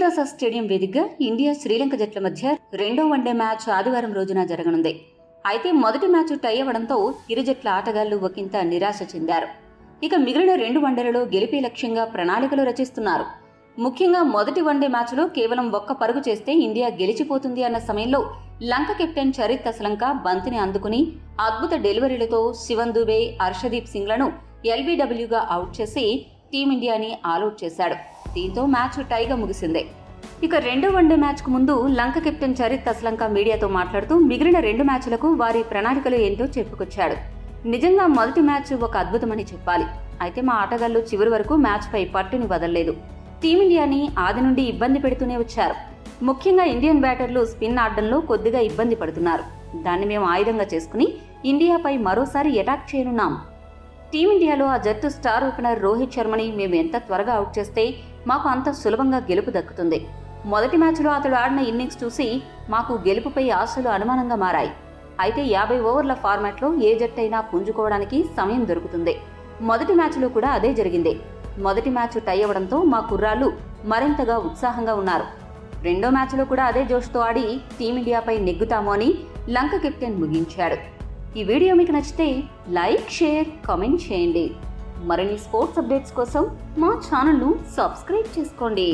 రేణుదాస stadium వేదికగా India Sri Lanka జట్ల మధ్య రెండో వన్డే మ్యాచ్ ఆదివారం రోజున జరగనుంది. అయితే మొదటి మ్యాచ్ టై అవ్వడంతో ఇరు జట్ల ఆటగాళ్లు ఒకంత నిరాశ చెందారు. ఇక మిగిలిన 2 వన్డేలలో గెలిపే లక్ష్యంగా ప్రణాళికలు రచిస్తున్నారు. ముఖ్యంగా మొదటి వన్డే మ్యాచ్లో కేవలం 1 పరుగు చేస్తే ఇండియా గెలిచిపోతుంది అన్న సమయంలో లంక కెప్టెన్ చరిత్ అసలంక బంతిని అందుకుని అద్భుత డెలివరీలతో శివన్ దుబే, హర్షదీప్ సింగ్లను ఎల్బీడబ్ల్యూగా అవుట్ చేసి టీమిండియాని ఆలౌట్ చేశాడు. దీంతో మ్యాచ్ టైగా ముగిసింది. ఇక రెండో వన్డే మ్యాచ్కు ముందు లంక కెప్టెన్ చరిత్ అసలంక మీడియాతో మాట్లాడుతూ మిగిలిన 2 మ్యాచ్లకు వారి ప్రణాళికలు ఏంటో చెప్పుకొచ్చాడు. నిజంగా మొదటి మ్యాచ్ ఒక అద్భుతమని చెప్పాలి. అయితే మా ఆటగాళ్లు చివరి వరకు మ్యాచ్పై పట్టుని వదలలేదు. టీమిండియాని ఆది నుండి ఇబ్బంది పెడుతూనే వచ్చారు. ముఖ్యంగా ఇండియన్ బ్యాటర్లు స్పిన్ ఆడడంలో కొద్దిగా ఇబ్బంది పడుతున్నారు. దాన్ని మేము ఆయుధంగా చేసుకుని ఇండియాపై మరోసారి అటాక్ చేయనున్నాం. టీమిండియాలో ఆ జట్టు స్టార్ ఓపెనర్ రోహిత్ శర్మని మేము ఎంత త్వరగా అవుట్ చేస్తే మాకు అంత సులభంగా గెలుపు దక్కుతుంది. మొదటి మ్యాచ్లో అతడు ఆడిన ఇన్నింగ్స్ చూసి మాకు గెలుపుపై ఆశలు అనుమానంగా మారాయి. అయితే 50 ఓవర్ల ఫార్మాట్లో ఏ జట్టైనా పుంజుకోవడానికి సమయం దొరుకుతుంది. మొదటి మ్యాచ్లో కూడా అదే జరిగింది. మొదటి మ్యాచ్ టై అవ్వడంతో మా కుర్రాళ్లు మరింతగా ఉత్సాహంగా ఉన్నారు. రెండో మ్యాచ్లో కూడా అదే జోష్తో ఆడి టీమిండియాపై నెగ్గుతాము అని లంక కెప్టెన్ ముగించాడు. ఈ వీడియో మీకు నచ్చితే లైక్, షేర్, కామెంట్ చేయండి. మరిన్ని స్పోర్ట్స్ అప్డేట్స్ కోసం మా ఛానల్ను సబ్స్క్రైబ్ చేసుకోండి.